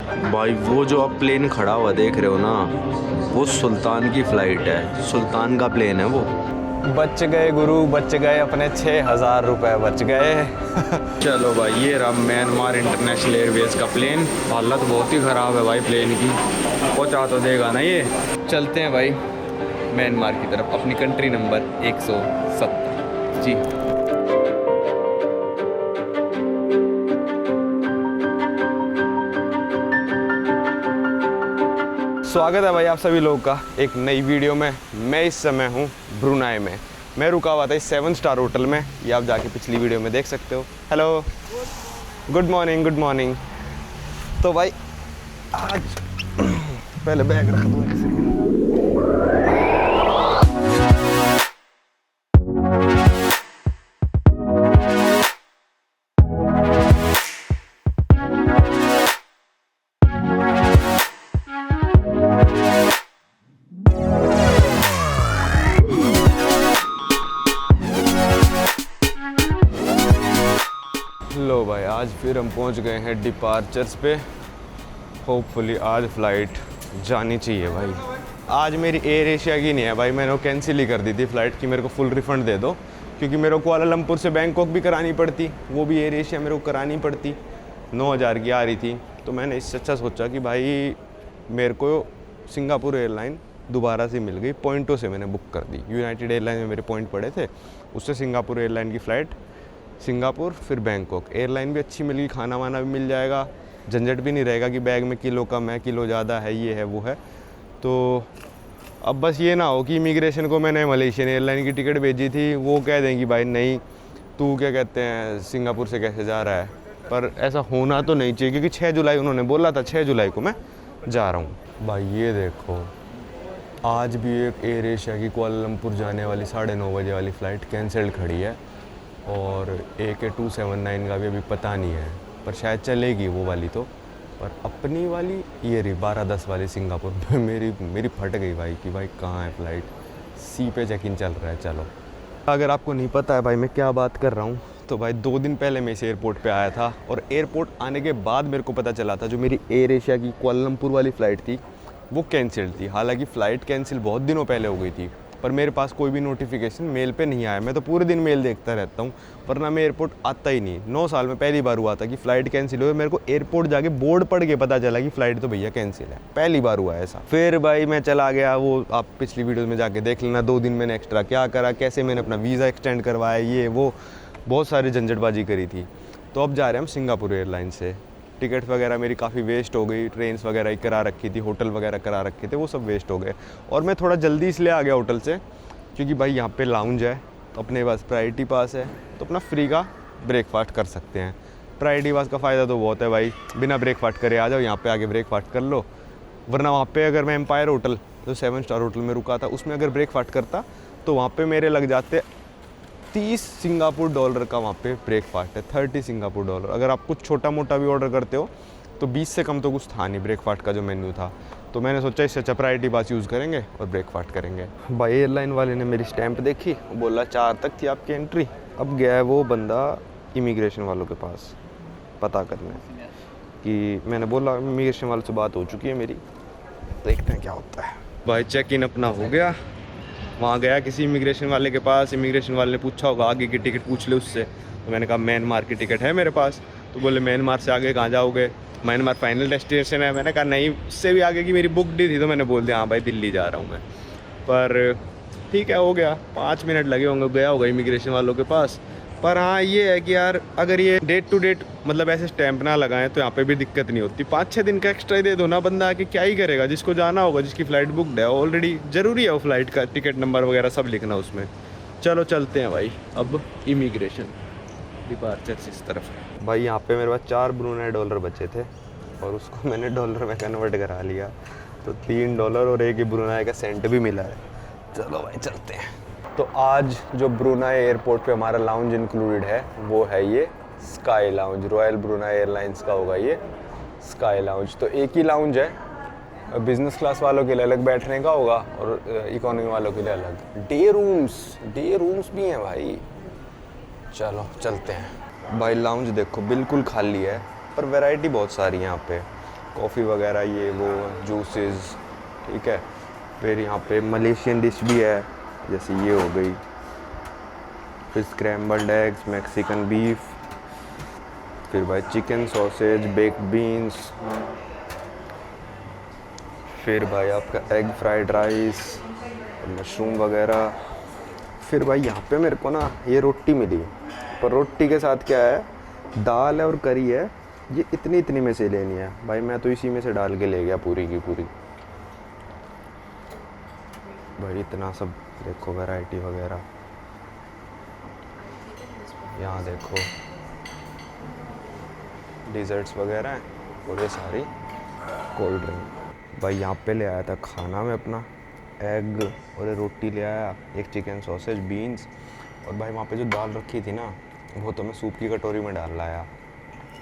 भाई वो जो अब प्लेन खड़ा हुआ देख रहे हो ना, वो सुल्तान की फ़्लाइट है, सुल्तान का प्लेन है वो। बच गए गुरु, बच गए, अपने 6,000 रुपये बच गए। चलो भाई, ये रहा म्यांमार इंटरनेशनल एयरवेज का प्लेन। हालत बहुत ही ख़राब है भाई प्लेन की, पहुँचा तो देगा ना ये। चलते हैं भाई म्यांमार की तरफ, अपनी कंट्री नंबर 170 जी। स्वागत है भाई आप सभी लोगों का एक नई वीडियो में। मैं इस समय हूँ ब्रुनाई में। मैं रुका हुआ था इस 7 स्टार होटल में, ये आप जाके पिछली वीडियो में देख सकते हो। Hello, good morning, good morning. तो भाई आज पहले बैग रख दूँ एक सेकंड। लो भाई, आज फिर हम पहुंच गए हैं डिपार्चर्स पे। होपफुली आज फ़्लाइट जानी चाहिए भाई। आज मेरी एयर एशिया की नहीं है भाई, मैंने वो कैंसिल ही कर दी थी फ़्लाइट की। मेरे को फुल रिफ़ंड दे दो, क्योंकि मेरे को कुआलालंपुर से बैंकॉक भी करानी पड़ती, वो भी एयर एशिया मेरे को करानी पड़ती। 9,000 की आ रही थी, तो मैंने इससे अच्छा सोचा कि भाई मेरे को सिंगापुर एयरलाइन दोबारा से मिल गई। पॉइंटों से मैंने बुक कर दी। यूनाइटेड एयरलाइन में मेरे पॉइंट पड़े थे, उससे सिंगापुर एयरलाइन की फ़्लाइट सिंगापुर फिर बैंकॉक। एयरलाइन भी अच्छी मिल गई, खाना वाना भी मिल जाएगा, झंझट भी नहीं रहेगा कि बैग में किलो कम है, किलो ज़्यादा है, ये है वो है। तो अब बस ये ना हो कि इमिग्रेशन को मैंने मलेशियन एयरलाइन की टिकट भेजी थी, वो कह दें कि भाई नहीं तू क्या कहते हैं सिंगापुर से कैसे जा रहा है। पर ऐसा होना तो नहीं चाहिए, क्योंकि 6 जुलाई उन्होंने बोला था, 6 जुलाई को मैं जा रहा हूँ। भाई ये देखो, आज भी एक एयर एशिया की कुआलालंपुर जाने वाली 9:30 बजे वाली फ़्लाइट कैंसिल्ड खड़ी है, और AK279 का भी अभी पता नहीं है, पर शायद चलेगी वो वाली तो। पर अपनी वाली ये रही 12:10 वाली सिंगापुर में मेरी फट गई भाई कि भाई कहाँ है फ़्लाइट। सी पे चेक इन चल रहा है। चलो, अगर आपको नहीं पता है भाई मैं क्या बात कर रहा हूँ, तो भाई 2 दिन पहले मैं इस एयरपोर्ट पे आया था, और एयरपोर्ट आने के बाद मेरे को पता चला था जो मेरी एयर एशिया की कुआलालंपुर वाली फ़्लाइट थी वो कैंसिल्ड थी। हालांकि फ़्लाइट कैंसिल बहुत दिनों पहले हो गई थी, पर मेरे पास कोई भी नोटिफिकेशन मेल पे नहीं आया। मैं तो पूरे दिन मेल देखता रहता हूँ, वरना मैं एयरपोर्ट आता ही नहीं। 9 साल में पहली बार हुआ था कि फ़्लाइट कैंसिल हुई। मेरे को एयरपोर्ट जाके बोर्ड पढ़ के पता चला कि फ़्लाइट तो भैया कैंसिल है। पहली बार हुआ ऐसा। फिर भाई मैं चला गया, वो आप पिछली वीडियो में जाके देख लेना, 2 दिन मैंने एक्स्ट्रा क्या करा, कैसे मैंने अपना वीज़ा एक्सटेंड करवाया, ये वो बहुत सारी झंझटबाजी करी थी। तो अब जा रहे हैं हम सिंगापुर एयरलाइन से। टिकट वगैरह मेरी काफ़ी वेस्ट हो गई, ट्रेन्स वगैरह ही करा रखी थी, होटल वगैरह करा रखे थे, वो सब वेस्ट हो गए। और मैं थोड़ा जल्दी इसलिए आ गया होटल से, क्योंकि भाई यहाँ पे लाउंज है, तो अपने पास प्रायोरिटी पास है, तो अपना फ्री का ब्रेकफास्ट कर सकते हैं। प्रायोरिटी पास का फ़ायदा तो बहुत है भाई, बिना ब्रेकफास्ट करे आ जाओ, यहाँ पे आके ब्रेकफास्ट कर लो। वरना वहाँ पे अगर मैं एम्पायर होटल, जो 7 स्टार होटल में रुका था, उसमें अगर ब्रेकफास्ट करता तो वहाँ पे मेरे लग जाते 30 सिंगापुर डॉलर का वहाँ पे ब्रेकफास्ट है। 30 सिंगापुर डॉलर। अगर आप कुछ छोटा मोटा भी ऑर्डर करते हो तो 20 से कम तो कुछ था नहीं ब्रेकफास्ट का जो मेन्यू था। तो मैंने सोचा इससे अच्छा प्रायोरिटी पास यूज़ करेंगे और ब्रेकफास्ट करेंगे। भाई एयरलाइन वाले ने मेरी स्टैंप देखी, बोला 4 तक थी आपकी एंट्री। अब गया है वो बंदा इमिग्रेशन वालों के पास पता करने, कि मैंने बोला इमिग्रेशन वालों से बात हो चुकी है मेरी, देखते हैं क्या होता है। भाई चेक इन अपना हो गया, वहाँ गया किसी इमिग्रेशन वाले के पास। इमिग्रेशन वाले ने पूछा होगा आगे की टिकट पूछ ले उससे, तो मैंने कहा म्यांमार की टिकट है मेरे पास। तो बोले म्यांमार से आगे कहाँ जाओगे, म्यांमार फाइनल डेस्टिनेशन है। मैंने कहा नहीं, उससे भी आगे की मेरी बुकड थी, तो मैंने बोल दिया हाँ भाई दिल्ली जा रहा हूँ मैं। पर ठीक है, हो गया, 5 मिनट लगे होंगे, गया होगा इमिग्रेशन वालों के पास। पर हाँ ये है कि यार अगर ये डेट टू डेट मतलब ऐसे स्टैंप ना लगाएं तो यहाँ पे भी दिक्कत नहीं होती। 5-6 दिन का एक्स्ट्रा दे दो ना, बंदा आके क्या ही करेगा। जिसको जाना होगा, जिसकी फ़्लाइट बुकड है ऑलरेडी, ज़रूरी है वो फ़्लाइट का टिकट नंबर वगैरह सब लिखना उसमें। चलो चलते हैं भाई अब इमिग्रेशन डिपार्चर्स इस तरफ। भाई यहाँ पे मेरे पास 4 ब्रुनाई डॉलर बचे थे, और उसको मैंने डॉलर में कन्वर्ट करा लिया, तो $3 और एक ही ब्रुनाई का सेंट भी मिला है। चलो भाई चलते हैं। तो आज जो ब्रुनाई एयरपोर्ट पे हमारा लाउंज इंक्लूडेड है वो है ये sky lounge. Royal Brunei airlines का होगा ये स्काई लाउंज। तो एक ही लाउंज है, बिज़नेस क्लास वालों के लिए अलग बैठने का होगा और इकोनॉमी वालों के लिए अलग। डे रूम्स भी हैं भाई। चलो चलते हैं भाई। लाउंज देखो बिल्कुल खाली है, पर वैरायटी बहुत सारी है यहाँ पे। कॉफ़ी वगैरह, ये वो जूसेस, ठीक है। फिर यहाँ पे मलेशियन डिश भी है, जैसे ये हो गई, फिर स्क्रैम्बल्ड एग्स, मैक्सिकन बीफ, फिर भाई चिकन सॉसेज, बेक्ड बीन्स, फिर भाई आपका एग फ्राइड राइस, मशरूम वगैरह। फिर भाई यहाँ पे मेरे को ना ये रोटी मिली, पर रोटी के साथ क्या है, दाल है और करी है। ये इतनी इतनी में से लेनी है भाई, मैं तो इसी में से डाल के ले गया पूरी की पूरी। भाई इतना सब देखो, वैरायटी वगैरह, यहाँ देखो डिज़र्ट्स वगैरह हैं और ये सारी कोल्ड ड्रिंक। भाई यहाँ पे ले आया था खाना में अपना, एग और ये रोटी ले आया, एक चिकन सॉसेज, बीन्स, और भाई वहाँ पे जो दाल रखी थी ना, वो तो मैं सूप की कटोरी में डाल लाया,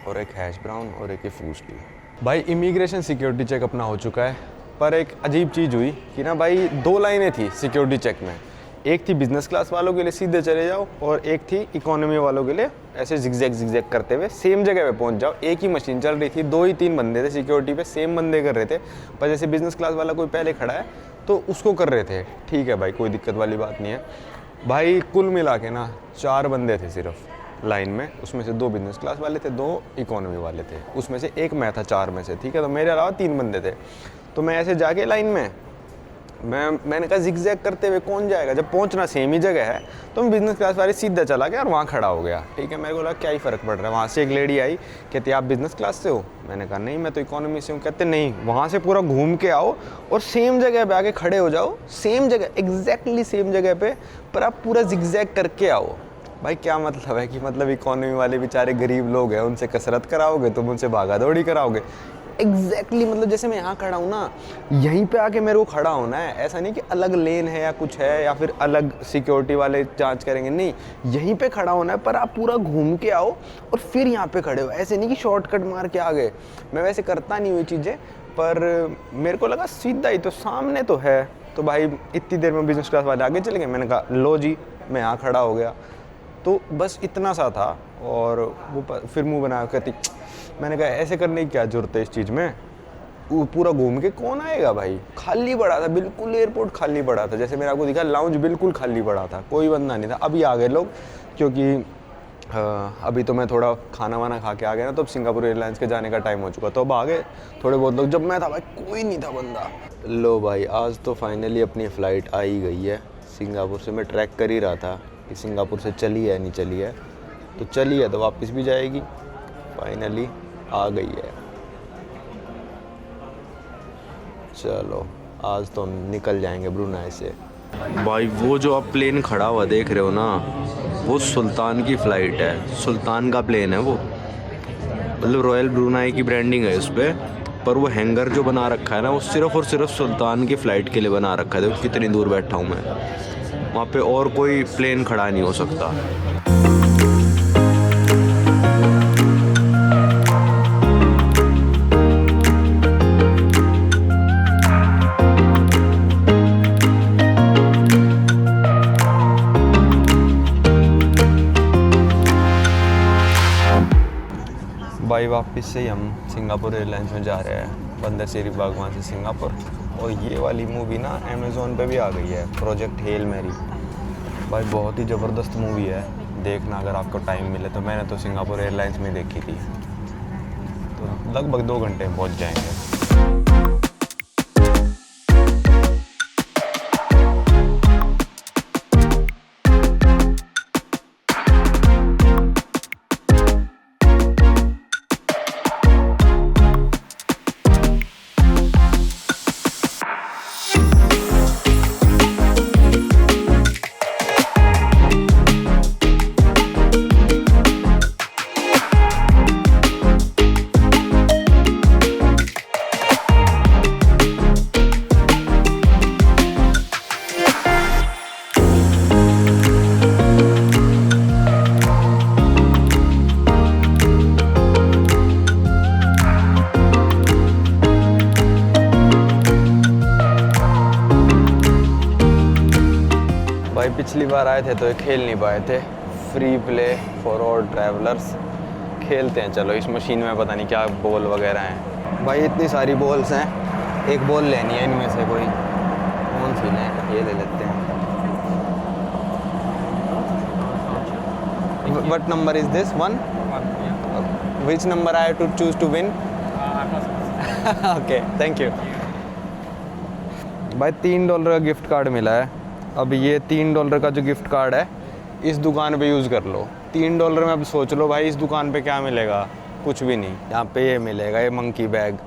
और एक हैश ब्राउन और एक फूसली। भाई इमिग्रेशन सिक्योरिटी चेक अपना हो चुका है, पर एक अजीब चीज़ हुई कि ना भाई 2 लाइनें थी सिक्योरिटी चेक में। एक थी बिजनेस क्लास वालों के लिए सीधे चले जाओ, और एक थी इकोनॉमी वालों के लिए ऐसे जिगजैग करते हुए सेम जगह पे पहुंच जाओ। एक ही मशीन चल रही थी, 2 ही 3 बंदे थे सिक्योरिटी पे, सेम बंदे कर रहे थे, पर जैसे बिजनेस क्लास वाला कोई पहले खड़ा है तो उसको कर रहे थे। ठीक है भाई, कोई दिक्कत वाली बात नहीं है। भाई कुल मिला के ना 4 बंदे थे सिर्फ लाइन में, उसमें से 2 बिजनेस क्लास वाले थे, 2 इकोनॉमी वाले थे, उसमें से एक मैं था 4 में से, ठीक है। तो मेरे अलावा 3 बंदे थे। तो मैं ऐसे जाके लाइन में मैंने कहा जिगजैग करते हुए कौन जाएगा, जब पहुंचना सेम ही जगह है, तो मैं बिजनेस क्लास वाले सीधा चला गया और वहाँ खड़ा हो गया, ठीक है। मेरे को लगा क्या ही फ़र्क पड़ रहा है। वहाँ से एक लेडी आई, कहती आप बिजनेस क्लास से हो? मैंने कहा नहीं, मैं तो इकोनॉमी से हूँ। कहते नहीं, वहाँ से पूरा घूम के आओ और सेम जगह पे आके खड़े हो जाओ, सेम जगह, एग्जैक्टली सेम जगह पे, पर आप पूरा जिगजैग करके आओ। भाई क्या मतलब है कि मतलब इकोनॉमी वाले बेचारे गरीब लोग हैं, उनसे कसरत कराओगे, तुम उनसे भागा दौड़ी कराओगे। एग्जैक्टली मतलब जैसे मैं यहाँ खड़ा हूँ ना, यहीं पे आके मेरे को खड़ा होना है। ऐसा नहीं कि अलग लेन है या कुछ है, या फिर अलग सिक्योरिटी वाले जांच करेंगे, नहीं, यहीं पे खड़ा होना है। पर आप पूरा घूम के आओ और फिर यहाँ पे खड़े हो, ऐसे नहीं कि शॉर्टकट मार के आ गए। मैं वैसे करता नहीं हुई चीज़ें, पर मेरे को लगा सीधा ही तो सामने तो है। तो भाई इतनी देर में बिजनेस क्लास वाले आगे चले गए, मैंने कहा लो जी, मैं यहाँ खड़ा हो गया। तो बस इतना सा था, और वो फिर मुँह बना कहती, मैंने कहा ऐसे करने की क्या जरूरत है इस चीज़ में, वो पूरा घूम के कौन आएगा भाई। खाली पड़ा था बिल्कुल, एयरपोर्ट खाली पड़ा था, जैसे मेरे आपको दिखा लाउंज बिल्कुल खाली पड़ा था, कोई बंदा नहीं था। अभी आ गए लोग, क्योंकि अभी तो मैं थोड़ा खाना वाना खा के आ गया ना, तो अब सिंगापुर एयरलाइंस के जाने का टाइम हो चुका, तो अब आ गए थोड़े बहुत लोग। जब मैं था भाई कोई नहीं था बंदा। लो भाई आज तो फाइनली अपनी फ़्लाइट आ ही गई है सिंगापुर से। मैं ट्रैक कर ही रहा था कि सिंगापुर से चली है नहीं चली है, तो चली है तो वापस भी जाएगी। फाइनली आ गई है, चलो आज तो हम निकल जाएंगे ब्रुनाई से। भाई वो जो आप प्लेन खड़ा हुआ देख रहे हो ना, वो सुल्तान की फ़्लाइट है, सुल्तान का प्लेन है वो, मतलब रॉयल ब्रुनाई की ब्रांडिंग है उस पर वो हैंगर जो बना रखा है ना, वो सिर्फ़ और सिर्फ सुल्तान की फ़्लाइट के लिए बना रखा है। देखो कितनी दूर बैठा हूँ मैं, वहाँ पे और कोई प्लेन खड़ा नहीं हो सकता। भाई वापस से ही हम सिंगापुर एयरलाइंस में जा रहे हैं, बंदर शेरी बाग वहाँ से सिंगापुर। और ये वाली मूवी ना अमेज़ॉन पे भी आ गई है, प्रोजेक्ट हेल मैरी। भाई बहुत ही ज़बरदस्त मूवी है, देखना अगर आपको टाइम मिले तो। मैंने तो सिंगापुर एयरलाइंस में देखी थी, तो लगभग 2 घंटे में पहुँच जाएंगे। पिछली बार आए थे तो ये खेल नहीं पाए थे, free play for all travellers. खेलते हैं चलो, इस मशीन में पता नहीं क्या बॉल वगैरह हैं। भाई इतनी सारी बॉल्स हैं, एक बॉल लेनी है इनमें से कोई, कौन सी लें? ये ले लेते हैं। What number is this? 1? Which number I have to choose to win? Okay, thank you. भाई $3 का गिफ्ट कार्ड मिला है। अब ये $3 का जो गिफ्ट कार्ड है इस दुकान पे यूज़ कर लो। $3 में अब सोच लो भाई इस दुकान पे क्या मिलेगा, कुछ भी नहीं। यहाँ पे ये मिलेगा, ये मंकी बैग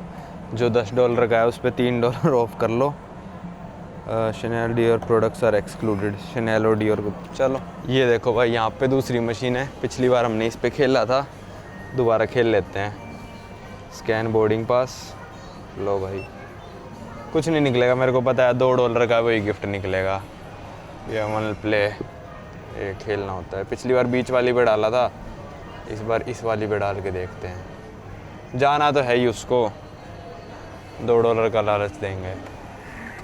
जो $10 का है, उस पर $3 ऑफ कर लो। Chanel Dior products are excluded, Chanel और डियोर को। चलो ये देखो भाई, यहाँ पे दूसरी मशीन है, पिछली बार हमने इस पे खेला था, दोबारा खेल लेते हैं। स्कैन बोर्डिंग पास, लो भाई। कुछ नहीं निकलेगा, मेरे को पता है $2 का वही गिफ्ट निकलेगा। ये वन प्ले, ये खेलना होता है। पिछली बार बीच वाली पे डाला था, इस बार इस वाली पे डाल के देखते हैं। जाना तो है ही उसको, $2 का लालच देंगे।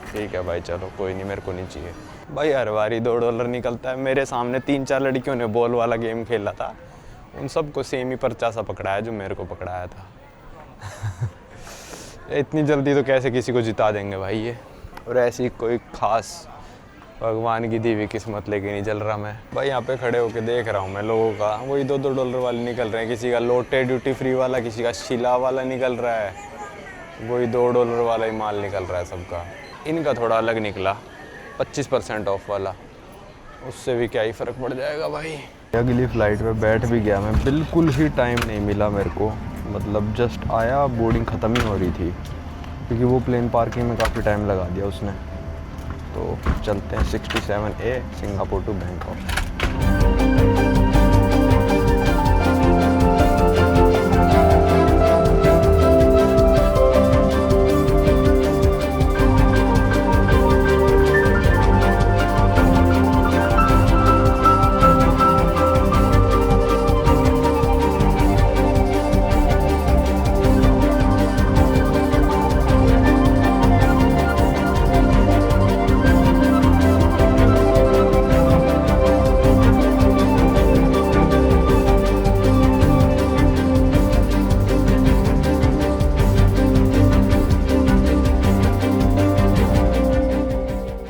ठीक है भाई, चलो कोई नहीं, मेरे को नहीं चाहिए भाई। हर बारी $2 निकलता है। मेरे सामने 3-4 लड़कियों ने बॉल वाला गेम खेला था, उन सबको सेम ही पर्चा सा पकड़ाया जो मेरे को पकड़ाया था। इतनी जल्दी तो कैसे किसी को जिता देंगे भाई ये। और ऐसी कोई ख़ास भगवान की दी हुई किस्मत लेके नहीं चल रहा मैं भाई। यहाँ पे खड़े होके देख रहा हूँ मैं लोगों का, वही $2 वाले निकल रहे हैं। किसी का लोटे ड्यूटी फ्री वाला, किसी का शिला वाला निकल रहा है, वही $2 वाला ही माल निकल रहा है सबका। इनका थोड़ा अलग निकला, 25% ऑफ वाला, उससे भी क्या ही फ़र्क पड़ जाएगा भाई। अगली फ़्लाइट पे बैठ भी गया मैं, बिल्कुल ही टाइम नहीं मिला मेरे को। मतलब जस्ट आया, बोर्डिंग ख़त्म ही हो रही थी, क्योंकि वो प्लेन पार्किंग में काफ़ी टाइम लगा दिया उसने। तो चलते हैं 67A सिंगापुर टू बैंकॉक।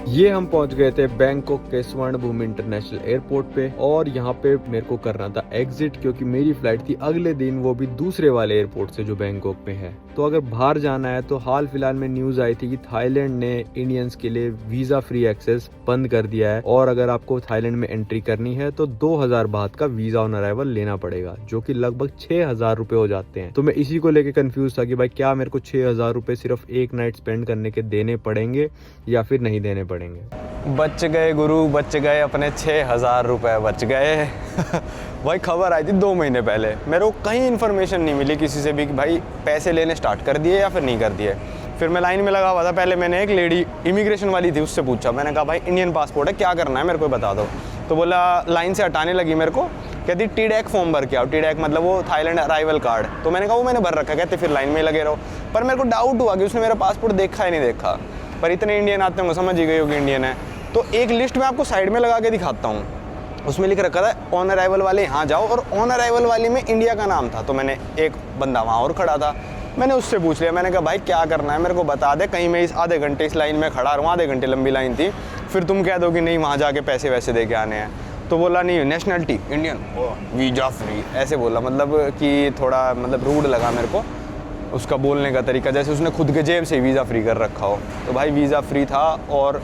ये हम पहुंच गए थे बैंकॉक के स्वर्ण भूमि इंटरनेशनल एयरपोर्ट पे, और यहाँ पे मेरे को करना था एग्जिट, क्योंकि मेरी फ्लाइट थी अगले दिन, वो भी दूसरे वाले एयरपोर्ट से जो बैंकॉक में है। तो अगर बाहर जाना है तो हाल फिलहाल में न्यूज आई थी कि थाईलैंड ने इंडियंस के लिए वीजा फ्री एक्सेस बंद कर दिया है, और अगर आपको थाईलैंड में एंट्री करनी है तो 2000 बात का वीजा ऑन अराइवल लेना पड़ेगा, जो कि लगभग 6000 रुपए हो जाते हैं। तो मैं इसी को लेके कंफ्यूज था कि भाई क्या मेरे को 6000 रुपए सिर्फ एक नाइट स्पेंड करने के देने पड़ेंगे या फिर नहीं देने पड़ेंगे। बच गए गुरु, बच गए, अपने 6000 रुपए बच गए। भाई खबर आई थी 2 महीने पहले, मेरे को कहीं इन्फॉर्मेशन नहीं मिली किसी से भी कि भाई पैसे लेने स्टार्ट कर दिए या फिर नहीं कर दिए। फिर मैं लाइन में लगा हुआ था, पहले मैंने एक लेडी इमिग्रेशन वाली थी उससे पूछा, मैंने कहा भाई इंडियन पासपोर्ट है, क्या करना है मेरे को बता दो। तो बोला, लाइन से हटाने लगी मेरे को, कहती TDAC फॉर्म भर के आओ। TDAC मतलब वो थाईलैंड अराइवल कार्ड। तो मैंने कहा वो मैंने भर रखा, कहते फिर लाइन में लगे रहो। पर मेरे को डाउट हुआ कि उसने मेरा पासपोर्ट देखा है नहीं देखा, पर इतने इंडियन आते होंगे, समझ ही गई होगी इंडियन है। तो एक लिस्ट में आपको साइड में लगा के दिखाता हूँ, उसमें लिख रखा था ऑन अराइवल वाले यहाँ जाओ, और ऑन अराइवल वाली में इंडिया का नाम था। तो मैंने, एक बंदा वहाँ और खड़ा था, मैंने उससे पूछ लिया, मैंने कहा भाई क्या करना है मेरे को बता दे, कहीं मैं इस आधे घंटे इस लाइन में खड़ा रहूँ, आधे घंटे लंबी लाइन थी, फिर तुम कह दो कि नहीं वहाँ जाके पैसे वैसे दे के आने हैं। तो बोला नहीं, नेशनलिटी इंडियन, वीजा फ्री, ऐसे बोला। मतलब कि थोड़ा मतलब रूड लगा मेरे को उसका बोलने का तरीका, जैसे उसने खुद के जेब से वीज़ा फ्री कर रखा हो। तो भाई वीज़ा फ्री था, और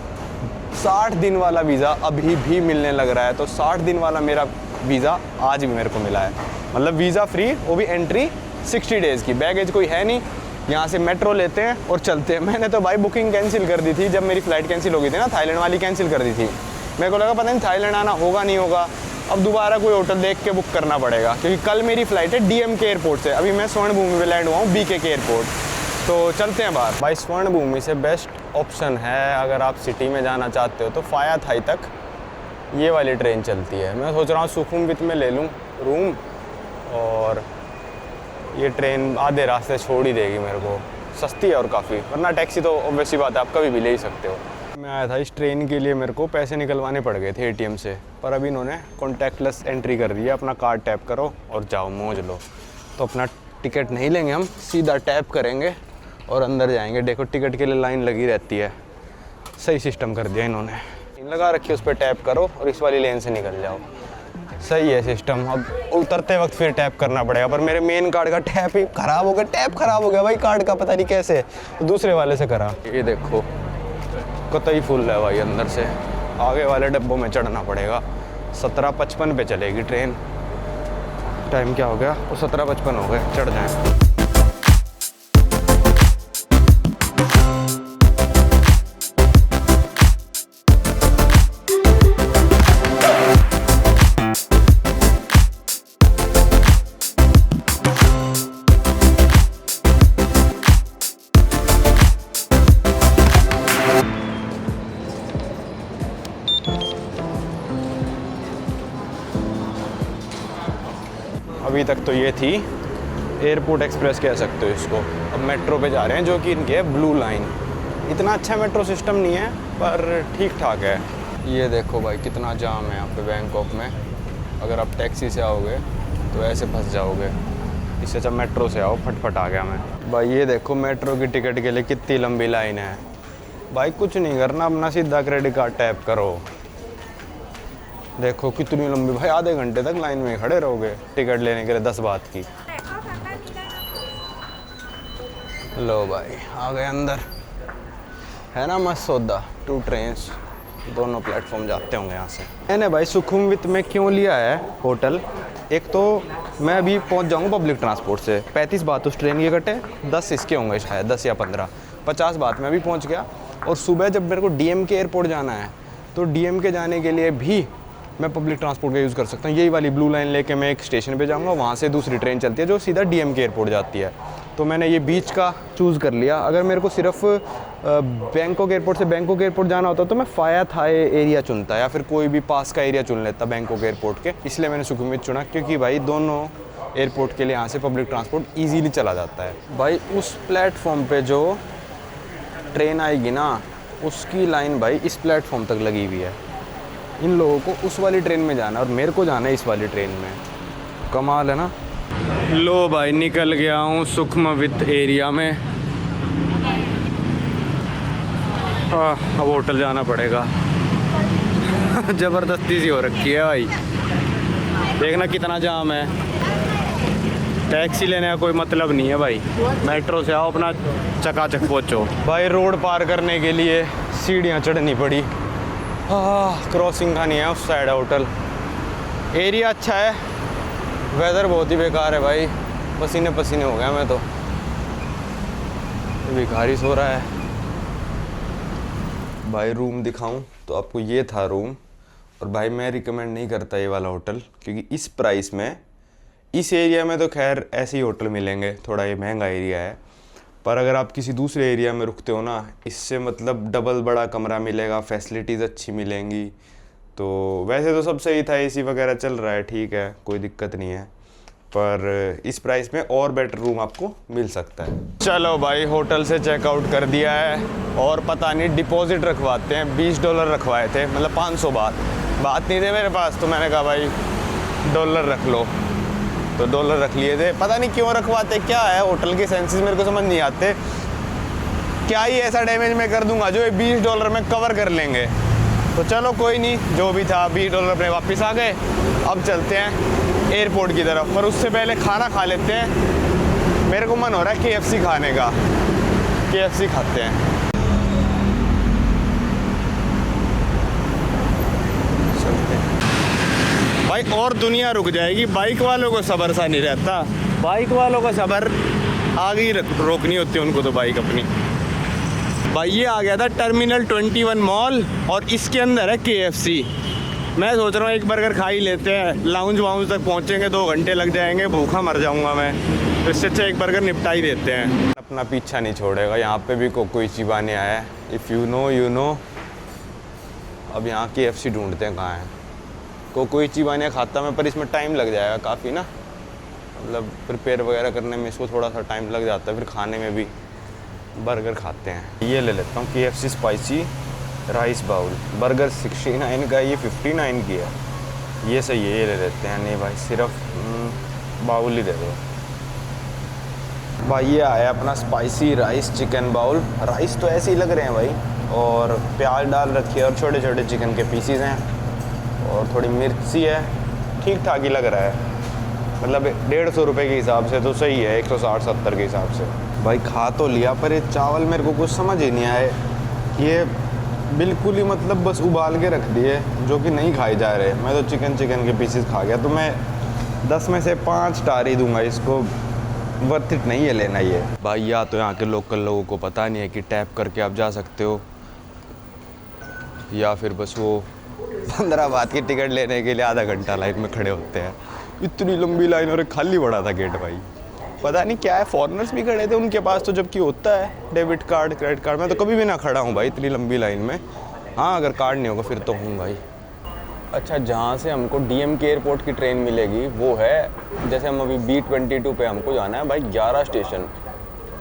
60 दिन वाला वीज़ा अभी भी मिलने लग रहा है। तो 60 दिन वाला मेरा वीज़ा आज भी मेरे को मिला है, मतलब वीज़ा फ्री, वो भी एंट्री 60 डेज़ की। बैगेज कोई है नहीं, यहाँ से मेट्रो लेते हैं और चलते हैं। मैंने तो भाई बुकिंग कैंसिल कर दी थी जब मेरी फ़्लाइट कैंसिल हो गई थी ना, थाईलैंड वाली कैंसिल कर दी थी। मेरे को लगा पता नहीं थाईलैंड आना होगा नहीं होगा, अब दोबारा कोई होटल देख के बुक करना पड़ेगा, क्योंकि कल मेरी फ़्लाइट है DMK एयरपोर्ट से। अभी मैं स्वर्ण भूमि में लैंड हुआ हूँ BKK एयरपोर्ट। तो चलते हैं बाहर। भाई स्वर्ण भूमि से बेस्ट ऑप्शन है अगर आप सिटी में जाना चाहते हो तो फाया थाई तक ये वाली ट्रेन चलती है। मैं सोच रहा हूँ सुखुमवित में ले लूँ रूम, और ये ट्रेन आधे रास्ते छोड़ ही देगी मेरे को, सस्ती है और काफ़ी, वरना टैक्सी तो ऑब्वियसली बात है आप कभी भी ले ही सकते हो। मैं आया था इस ट्रेन के लिए, मेरे को पैसे निकलवाने पड़ गए थे ATM से, पर अभी इन्होंने कॉन्टैक्टलेस एंट्री कर दी है, अपना कार्ड टैप करो और जाओ मौज लो। तो अपना टिकट नहीं लेंगे, हम सीधा टैप करेंगे और अंदर जाएंगे। देखो टिकट के लिए लाइन लगी रहती है। सही सिस्टम कर दिया इन्होंने, लगा रखी, उस पर टैप करो और इस वाली लेन से निकल जाओ। सही है सिस्टम। अब उतरते वक्त फिर टैप करना पड़ेगा, पर मेरे मेन कार्ड का टैप ही खराब हो गया। टैप खराब हो गया भाई कार्ड का, पता नहीं कैसे, दूसरे वाले से करा। ये देखो कतई फुल है भाई अंदर से। आगे वाले डब्बों में चढ़ना पड़ेगा। 17:55 पे चलेगी ट्रेन। टाइम क्या हो गया? वो 17:55 हो गए, चढ़ जाएं। अभी तक तो ये थी एयरपोर्ट एक्सप्रेस कह सकते हो इसको। अब मेट्रो पे जा रहे हैं जो कि इनकी है ब्लू लाइन। इतना अच्छा मेट्रो सिस्टम नहीं है पर ठीक ठाक है। ये देखो भाई कितना जाम है यहाँ पे बैंकॉक में। अगर आप टैक्सी से आओगे तो ऐसे फंस जाओगे, इससे अच्छा मेट्रो से आओ। फटफट आ गया मैं भाई। ये देखो मेट्रो की टिकट के लिए कितनी लंबी लाइन है भाई। कुछ नहीं करना, अपना सीधा क्रेडिट कार्ड टैप करो। देखो कितनी लंबी भाई, आधे घंटे तक लाइन में खड़े रहोगे टिकट लेने के लिए 10 बात की। लो भाई आ गए अंदर। है ना मस्त सौदा। 2 ट्रेन्स, दोनों प्लेटफॉर्म जाते होंगे यहाँ से। मैंने भाई सुखुमवित में क्यों लिया है होटल? एक तो मैं अभी पहुँच जाऊँगा पब्लिक ट्रांसपोर्ट से। 35 बात उस ट्रेन के कटे, 10 इसके होंगे शायद, 10 या 15। 50 बात में अभी पहुँच गया। और सुबह जब मेरे को DMK एयरपोर्ट जाना है तो DMK जाने के लिए भी मैं पब्लिक ट्रांसपोर्ट का यूज़ कर सकता हूँ। यही वाली ब्लू लाइन लेके मैं एक स्टेशन पे जाऊँगा, वहाँ से दूसरी ट्रेन चलती है जो सीधा DMK एयरपोर्ट जाती है। तो मैंने ये बीच का चूज़ कर लिया। अगर मेरे को सिर्फ बैंकॉक एयरपोर्ट से बैंकॉक एयरपोर्ट जाना होता तो मैं फाया थाई एरिया चुनता या फिर कोई भी पास का एरिया चुन लेता बैंकॉक एयरपोर्ट के। इसलिए मैंने सुखुमवित चुना क्योंकि भाई दोनों एयरपोर्ट के लिए यहाँ से पब्लिक ट्रांसपोर्ट ईजीली चला जाता है। भाई उस प्लेटफॉर्म पर जो ट्रेन आएगी ना, उसकी लाइन भाई इस प्लेटफॉर्म तक लगी हुई है। इन लोगों को उस वाली ट्रेन में जाना और मेरे को जाना है इस वाली ट्रेन में। कमाल है ना। लो भाई निकल गया हूँ सुखमवित एरिया में। अब होटल जाना पड़ेगा। ज़बरदस्ती सी हो रखी है भाई। देखना कितना जाम है। टैक्सी लेने का कोई मतलब नहीं है भाई। मेट्रो से आओ, अपना चकाचक पहुँचो। भाई रोड पार करने के लिए सीढ़ियाँ चढ़नी पड़ी। क्रॉसिंग का नहीं है, उस साइड है होटल। एरिया अच्छा है, वेदर बहुत ही बेकार है भाई। पसीने पसीने हो गया मैं तो। भिखारी सो रहा है भाई। रूम दिखाऊं तो आपको ये था रूम। और भाई मैं रिकमेंड नहीं करता ये वाला होटल, क्योंकि इस प्राइस में इस एरिया में तो खैर ऐसे ही होटल मिलेंगे। थोड़ा ये महंगा एरिया है, पर अगर आप किसी दूसरे एरिया में रुकते हो ना, इससे मतलब डबल बड़ा कमरा मिलेगा, फैसिलिटीज़ अच्छी मिलेंगी। तो वैसे तो सब सही था, AC वगैरह चल रहा है, ठीक है, कोई दिक्कत नहीं है। पर इस प्राइस में और बेटर रूम आपको मिल सकता है। चलो भाई होटल से चेकआउट कर दिया है। और पता नहीं डिपॉजिट रखवाते हैं। $20 रखवाए थे, मतलब 500 बात नहीं थे मेरे पास। तो मैंने कहा भाई डॉलर रख लो, तो डॉलर रख लिए थे। पता नहीं क्यों रखवाते, क्या है होटल के सेंसेस मेरे को समझ नहीं आते। क्या ही ऐसा डैमेज मैं कर दूंगा जो ये $20 में कवर कर लेंगे। तो चलो कोई नहीं, जो भी था $20 अपने वापस आ गए। अब चलते हैं एयरपोर्ट की तरफ, पर उससे पहले खाना खा लेते हैं। मेरे को मन हो रहा है KFC खाने का। KFC खाते हैं। भाई और दुनिया रुक जाएगी, बाइक वालों को सब्र सा नहीं रहता। बाइक वालों का सब्र आगे ही रोकनी होती है उनको तो बाइक अपनी। भाई ये आ गया था टर्मिनल 21 मॉल और इसके अंदर है KFC। मैं सोच रहा हूँ एक बर्गर खा ही लेते हैं। लाउंज वाउंज तक पहुँचेंगे 2 घंटे लग जाएंगे, भूखा मर जाऊँगा मैं। तो इससे अच्छा एक बर्गर निपटा ही देते हैं। अपना पीछा नहीं छोड़ेगा। यहाँ पे भी कोई चिबाने आया है। If you know you know. अब यहाँ KFC ढूंढते हैं कहाँ है। कोई चिबानिया खाता मैं, पर इसमें टाइम लग जाएगा काफ़ी ना, मतलब प्रिपेयर वगैरह करने में इसको थोड़ा सा टाइम लग जाता है, फिर खाने में भी। बर्गर खाते हैं। ये ले लेता हूँ KFC spicy rice bowl. Burger 69 का, ये 59 की है। ये सही है, ये ले लेते हैं। नहीं भाई सिर्फ बाउल ही दे दो। भाई ये आया अपना spicy rice chicken bowl. Rice तो ऐसे ही लग रहे हैं भाई, और प्याज डाल रखी है और छोटे छोटे चिकन के पीसीज हैं और थोड़ी मिर्ची है। ठीक ठाक ही लग रहा है, मतलब 150 रुपये के हिसाब से तो सही है, 160-70 के हिसाब से। भाई खा तो लिया, पर ये चावल मेरे को कुछ समझ ही नहीं आए। ये बिल्कुल ही मतलब बस उबाल के रख दिए, जो कि नहीं खाए जा रहे। मैं तो चिकन के पीसेस खा गया, तो मैं 10 में से 5 स्टार ही दूंगा इसको। वर्थ इट नहीं है लेना ये। भाई या तो यहाँ के लोकल लोगों को पता नहीं है कि टैप करके आप जा सकते हो, या फिर बस वो 15 बात की टिकट लेने के लिए आधा घंटा लाइन में खड़े होते हैं। इतनी लंबी लाइन और खाली पड़ा था गेट भाई। पता नहीं क्या है, फॉरेनर्स भी खड़े थे उनके पास तो, जबकि होता है डेबिट कार्ड क्रेडिट कार्ड। मैं तो कभी भी ना खड़ा हूँ भाई इतनी लंबी लाइन में। हाँ अगर कार्ड नहीं होगा फिर तो हूँ भाई। अच्छा, जहाँ से हमको DMK एयरपोर्ट की ट्रेन मिलेगी वो है, जैसे हम अभी B22 पे हमको जाना है भाई 11 स्टेशन।